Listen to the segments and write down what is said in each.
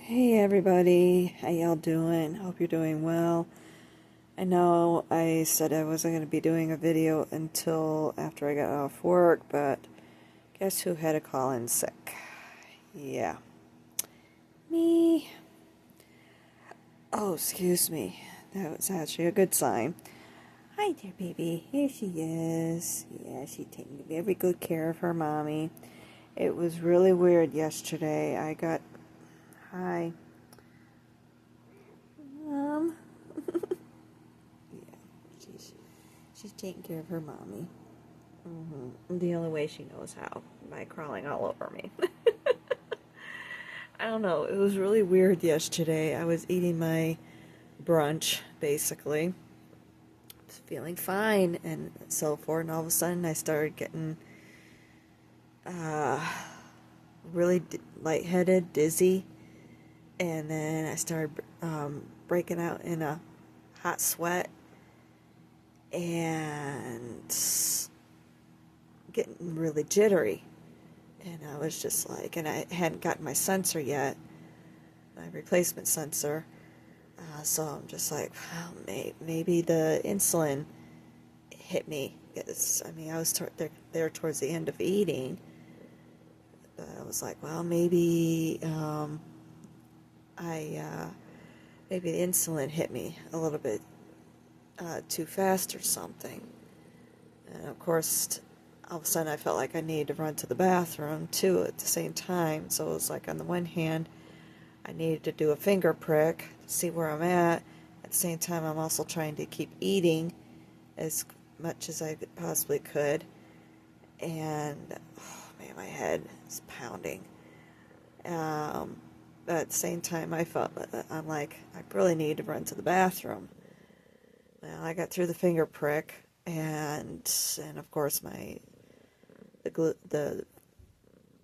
Hey everybody, how y'all doing? Hope you're doing well. I know I said I wasn't going to be doing a video until after I got off work, but guess who had to call in sick? Yeah, me. Oh, excuse me. That was actually a good sign. Hi there, baby. Here she is. Yeah, she's taking very good care of her mommy. It was really weird yesterday. Hi. Mom. Yeah, she's taking care of her mommy. The only way she knows how, by crawling all over me. I don't know, it was really weird yesterday. I was eating my brunch, basically. I was feeling fine and so forth, and all of a sudden I started getting uh, really lightheaded, dizzy, and then I started breaking out in a hot sweat and getting really jittery. And I was just like, and I hadn't gotten my sensor yet, my replacement sensor. So I'm just like, well, maybe the insulin hit me. I mean, I was there towards the end of eating. But I was like, well, maybe maybe the insulin hit me a little bit too fast or something. And of course, all of a sudden I felt like I needed to run to the bathroom too at the same time. So it was like, on the one hand, I needed to do a finger prick to see where I'm at. At the same time, I'm also trying to keep eating as much as I possibly could. And, oh man, my head is pounding. But at the same time, I'm like, I really need to run to the bathroom. Well, I got through the finger prick, and of course the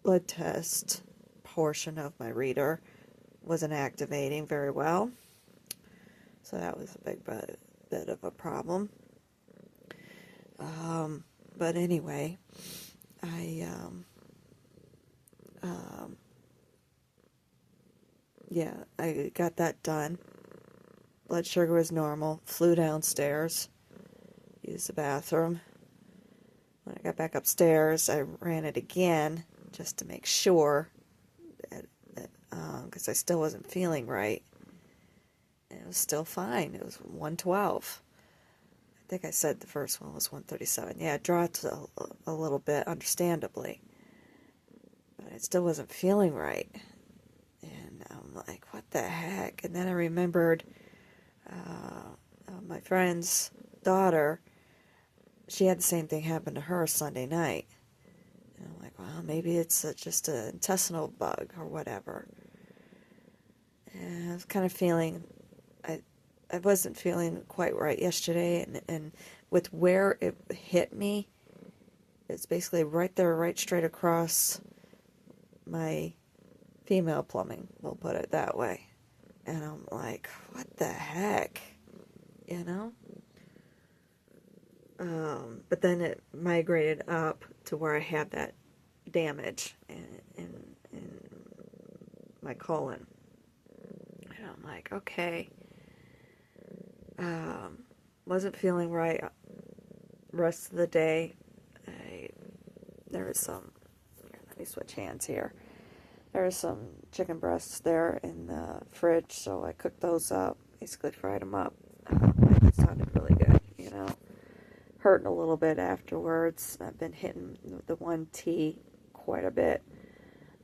blood test portion of my reader wasn't activating very well, so that was a bit of a problem. But anyway, I got that done. Blood sugar was normal. Flew downstairs, used the bathroom. When I got back upstairs, I ran it again just to make sure because I still wasn't feeling right. And it was still fine. It was 112. I think I said the first one was 137. Yeah, it dropped a little bit, understandably. But I still wasn't feeling right. And I'm like, what the heck? And then I remembered my friend's daughter. She had the same thing happen to her Sunday night. And I'm like, well, maybe it's just an intestinal bug or whatever. And I was kind of feeling, I wasn't feeling quite right yesterday, and with where it hit me, it's basically right there, right straight across my female plumbing, we'll put it that way. And I'm like, what the heck? You know? But then it migrated up to where I had that damage in my colon. And I'm like, okay. Wasn't feeling right rest of the day. There was some, here, let me switch hands here. There was some chicken breasts there in the fridge, so I cooked those up, basically fried them up. It sounded really good, you know. Hurting a little bit afterwards. I've been hitting the 1T quite a bit.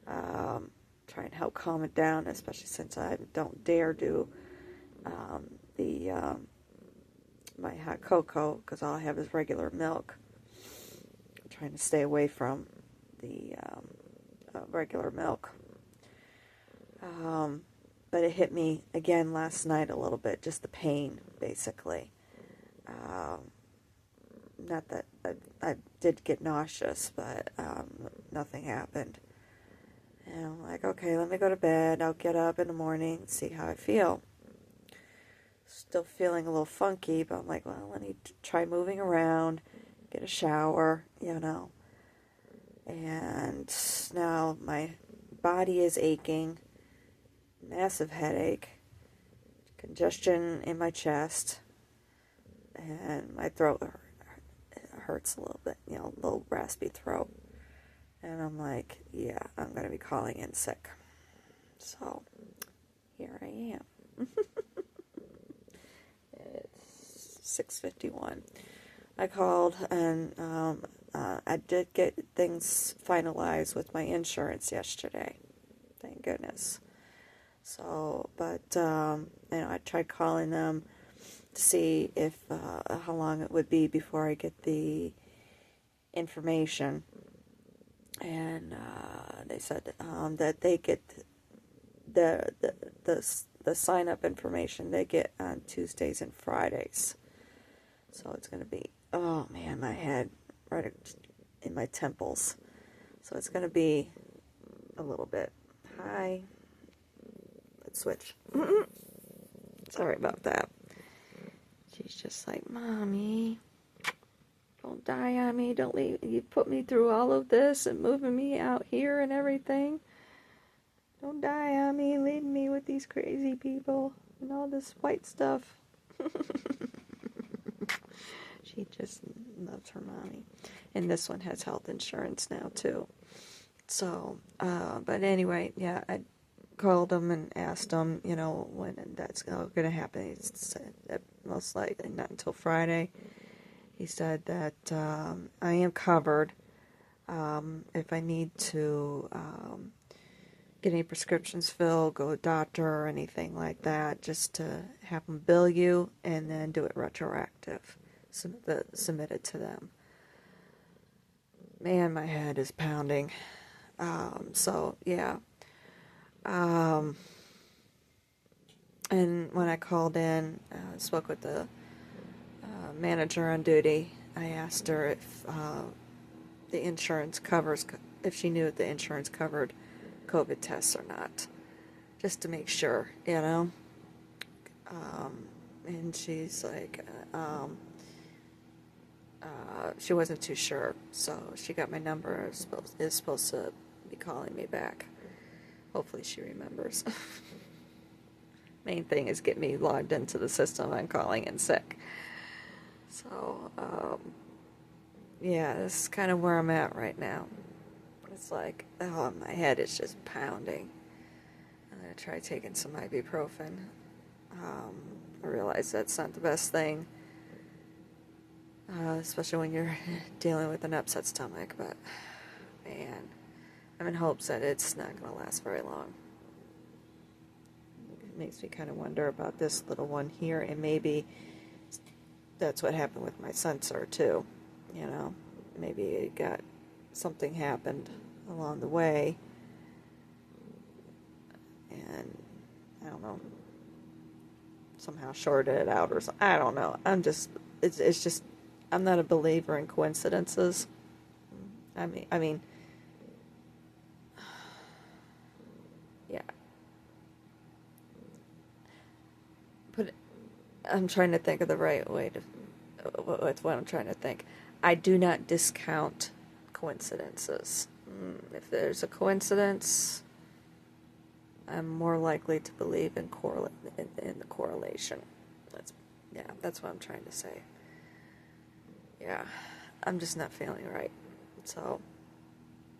Trying to help calm it down, especially since I don't dare do my hot cocoa, because all I have is regular milk. I'm trying to stay away from the regular milk. But it hit me again last night a little bit, just the pain, basically. Not that I did get nauseous, but nothing happened. And I'm like, okay, let me go to bed. I'll get up in the morning and see how I feel. Still feeling a little funky, but I'm like, well, let me try moving around, get a shower, you know. And now my body is aching. massive headache, congestion in my chest, and my throat hurts a little bit, you know, a little raspy throat. And I'm like, yeah, I'm going to be calling in sick. So, here I am. It's 6:51. I called, and I did get things finalized with my insurance yesterday. Thank goodness. So, but, you know, I tried calling them to see if, how long it would be before I get the information. And, they said, that they get the sign-up information they get on Tuesdays and Fridays. So it's going to be, oh man, my head right in my temples. So it's going to be a little bit. Hi. Let's switch. Sorry about that. She's just like, Mommy, don't die on me. Don't leave. You put me through all of this and moving me out here and everything. Don't die on me, leaving me with these crazy people and all this white stuff. She just loves her mommy. And this one has health insurance now, too. So, but anyway, yeah, I called him and asked him, you know, when that's going to happen. He said that most likely not until Friday. He said that I am covered if I need to get any prescriptions filled, go to a doctor or anything like that, just to have them bill you and then do it retroactive. Submit it to them. Man, my head is pounding. So, yeah. And when I called in, spoke with the manager on duty, I asked her if the insurance covers, if she knew if the insurance covered COVID tests or not, just to make sure, you know. And she's like, she wasn't too sure, so she got my number. Is supposed to be calling me back. Hopefully she remembers. Main thing is get me logged into the system. I'm calling in sick. So, yeah, this is kind of where I'm at right now. It's like, oh, my head is just pounding. I'm going to try taking some ibuprofen. I realize that's not the best thing, especially when you're dealing with an upset stomach, but, man, I'm in hopes that it's not going to last very long. It makes me kind of wonder about this little one here, and maybe that's what happened with my sensor, too, you know. Maybe it got, something happened along the way, and, I don't know, somehow shorted it out or something. I don't know. It's just, I'm not a believer in coincidences. I mean, yeah. I'm trying to think of the right way to, with what I'm trying to think. I do not discount coincidences. If there's a coincidence, I'm more likely to believe in the correlation. That's what I'm trying to say. Yeah, I'm just not feeling right. So,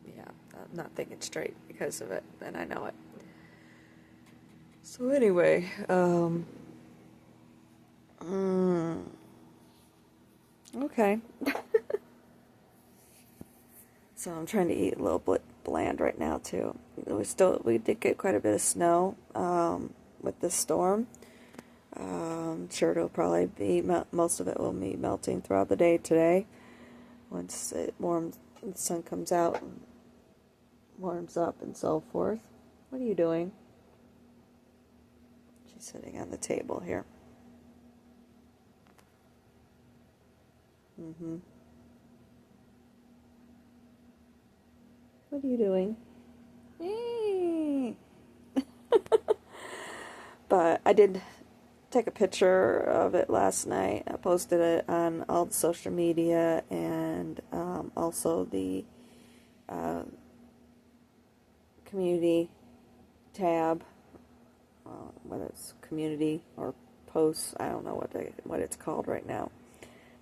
yeah, I'm not thinking straight because of it, and I know it. So anyway, okay. So I'm trying to eat a little bit bland right now too. We did get quite a bit of snow with this storm. Sure it'll probably be most of it will be melting throughout the day today. Once it warms, the sun comes out and warms up and so forth. What are you doing? She's sitting on the table here. What are you doing? Hey. But I did take a picture of it last night. I posted it on all the social media and also the community tab whether it's community or posts. I don't know what it's called right now.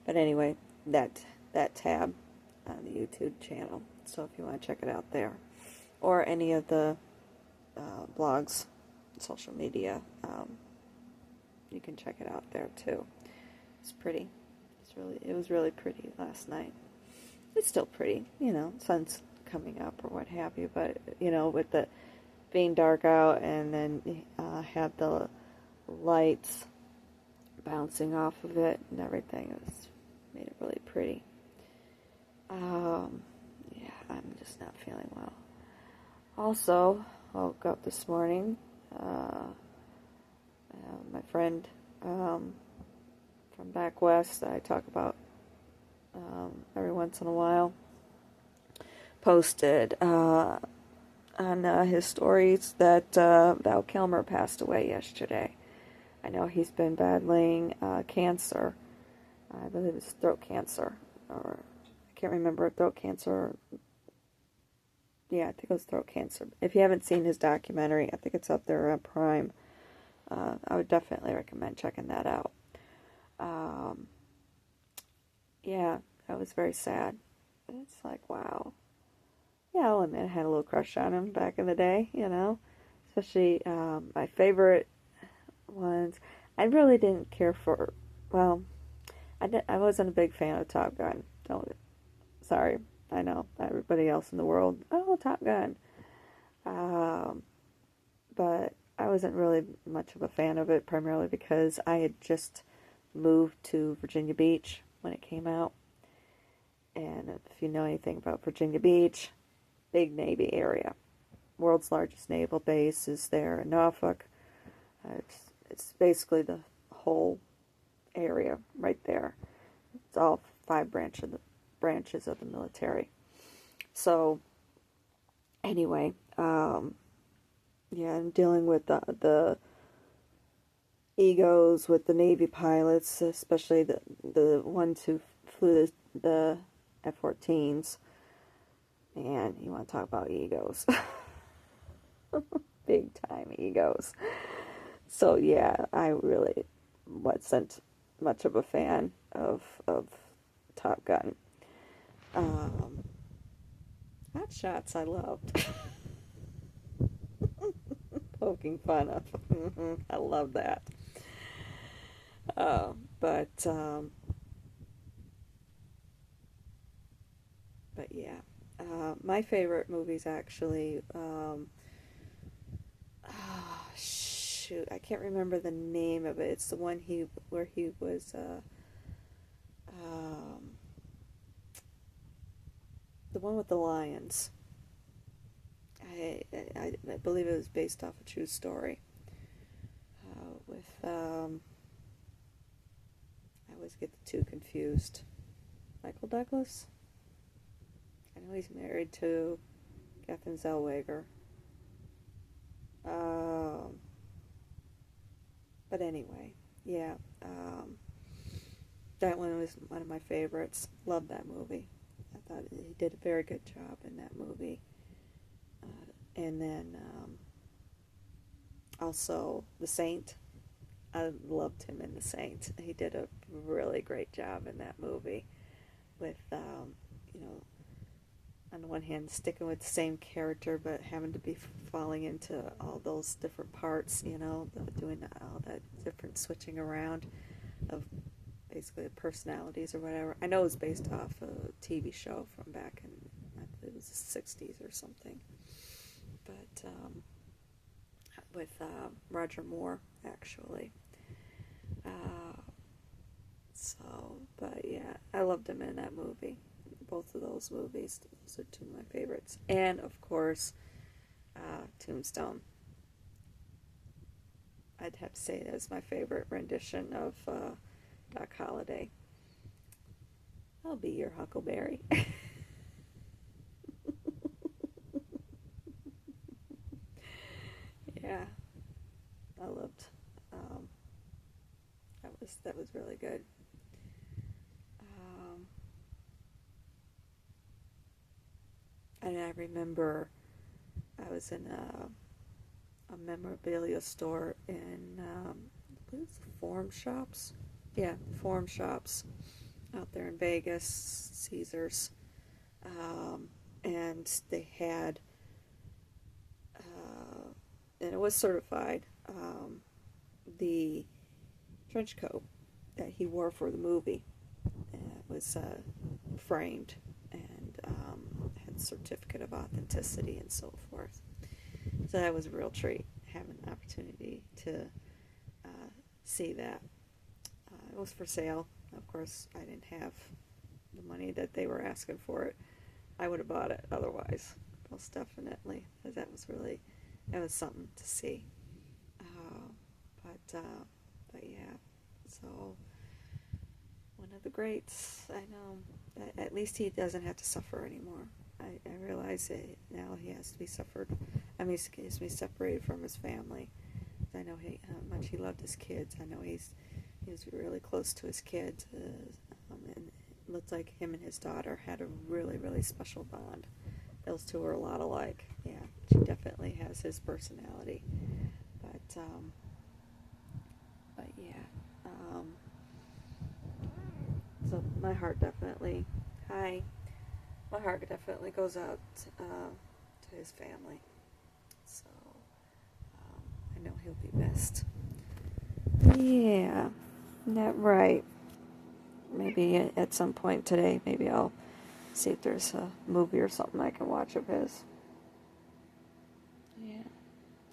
But anyway, that tab on the YouTube channel. So if you want to check it out there, or any of the blogs, social media, you can check it out there too. It's pretty. It was really pretty last night. It's still pretty, sun's coming up or what have you. But with the being dark out, and then had the lights bouncing off of it and everything, it made it really pretty. Yeah, I'm just not feeling well. Also, woke up this morning. My friend from back west that I talk about every once in a while posted on his stories that Val Kilmer passed away yesterday. I know he's been battling cancer. I believe it's throat cancer, or I can't remember, throat cancer. Yeah, I think it was throat cancer. If you haven't seen his documentary, I think it's up there on Prime. I would definitely recommend checking that out. Yeah, that was very sad. It's like, wow. Yeah, I'll admit I had a little crush on him back in the day, especially my favorite ones. I really didn't care for, well, I wasn't a big fan of Top Gun. Sorry, I know, everybody else in the world, oh, Top Gun. But I wasn't really much of a fan of it, primarily because I had just moved to Virginia Beach when it came out. And if you know anything about Virginia Beach, big Navy area. World's largest naval base is there in Norfolk. It's basically the whole area right there. It's all 5 branches of the military. So, anyway, yeah, I'm dealing with the egos with the Navy pilots, especially the ones who flew the F-14s. And you want to talk about egos. Big time egos. So yeah, I really wasn't much of a fan of Top Gun. Hot Shots I loved. Poking fun of. I love that. But yeah. My favorite movies actually, shoot, I can't remember the name of it. It's the one where he was, the one with the lions. I believe it was based off a true story. I always get the two confused. Michael Douglas? I know he's married to Catherine Zellweger. But anyway, yeah. That one was one of my favorites. Loved that movie. I thought he did a very good job in that movie. And then also The Saint. I loved him in The Saint. He did a really great job in that movie with, on the one hand, sticking with the same character, but having to be falling into all those different parts, doing all that different switching around of basically the personalities or whatever. I know it was based off a TV show from back in, I believe it was the 60s or something. But with Roger Moore, actually. But yeah, I loved him in that movie. Both of those movies. Those are two of my favorites. And, of course, Tombstone. I'd have to say that was my favorite rendition of Doc Holliday. I'll be your Huckleberry. Yeah, I loved. That was really good. And I remember I was in a memorabilia store in, I believe it's the Forum Shops. Yeah, Forum Shops out there in Vegas, Caesars. And they had, and it was certified, the trench coat that he wore for the movie. It was framed and had certificate of authenticity and so forth. So that was a real treat, having an opportunity to see that. It was for sale. Of course, I didn't have the money that they were asking for it. I would have bought it otherwise, most definitely, because that was something to see. But yeah, so one of the greats. I know. At least he doesn't have to suffer anymore. I realize that now he has to be suffered. I mean, he has to be separated from his family. I know how much he loved his kids. I know he was really close to his kids, and it looked like him and his daughter had a really, really special bond. Those two are a lot alike. Yeah, she definitely has his personality. But yeah. So my heart definitely goes out to his family. So I know he'll be missed. Yeah, that right. Maybe at some point today, maybe I'll see if there's a movie or something I can watch of his. Yeah,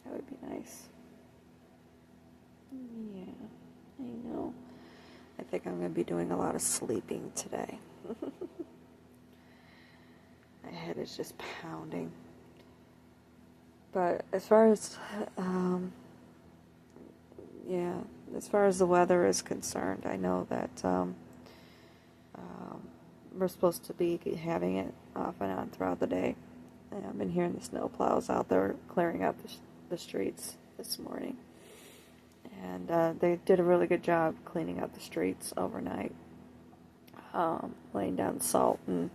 that would be nice. Yeah, I know. I think I'm going to be doing a lot of sleeping today. My head is just pounding. But as far as, as far as the weather is concerned, I know that we're supposed to be having it off and on throughout the day. And I've been hearing the snow plows out there clearing up the streets this morning. And they did a really good job cleaning up the streets overnight, laying down salt and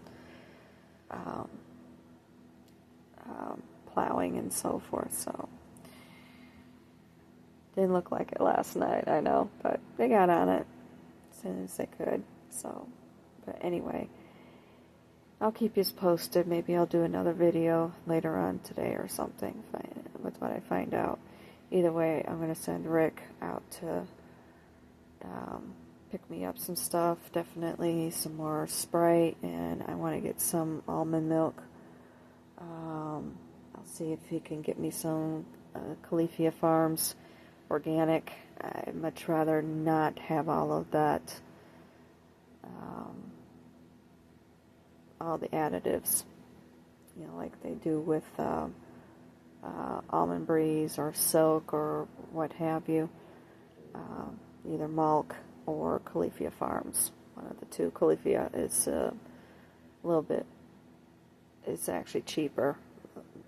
plowing and so forth. So didn't look like it last night, I know, but they got on it as soon as they could. So, but anyway, I'll keep you posted. Maybe I'll do another video later on today or something with what I find out. Either way, I'm going to send Rick out to pick me up some stuff, definitely some more Sprite, and I want to get some almond milk. I'll see if he can get me some Califia Farms organic. I'd much rather not have all of that, all the additives, like they do with Almond Breeze or Silk or what have you. Either Malk or Califia Farms, one of the two. Califia is a little bit, it's actually cheaper,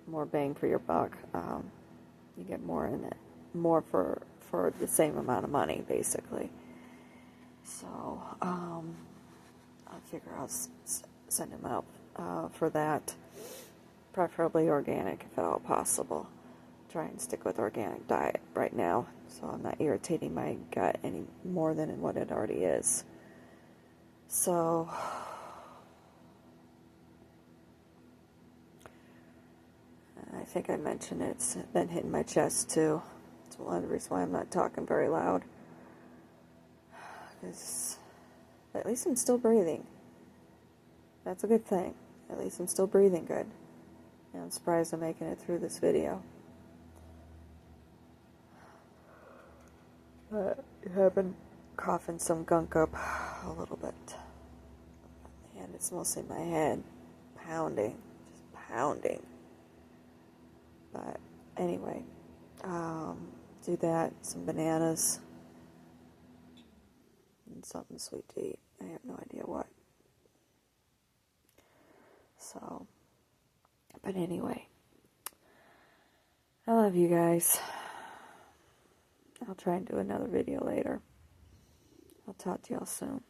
more bang for your buck. You get more in it, more for the same amount of money, basically. So I'll figure I'll send him out for that, preferably organic if at all possible. Try and stick with organic diet right now, so I'm not irritating my gut any more than what it already is. So I think I mentioned it's been hitting my chest too. It's one of the reasons why I'm not talking very loud, because at least I'm still breathing. That's a good thing. At least I'm still breathing good. And I'm surprised I'm making it through this video. I have been coughing some gunk up a little bit. And it's mostly my head pounding. Just pounding. But anyway, do that. Some bananas. And something sweet to eat. I have no idea what. So, but anyway, I love you guys. I'll try and do another video later. I'll talk to y'all soon.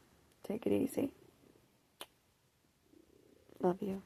Take it easy. Love you.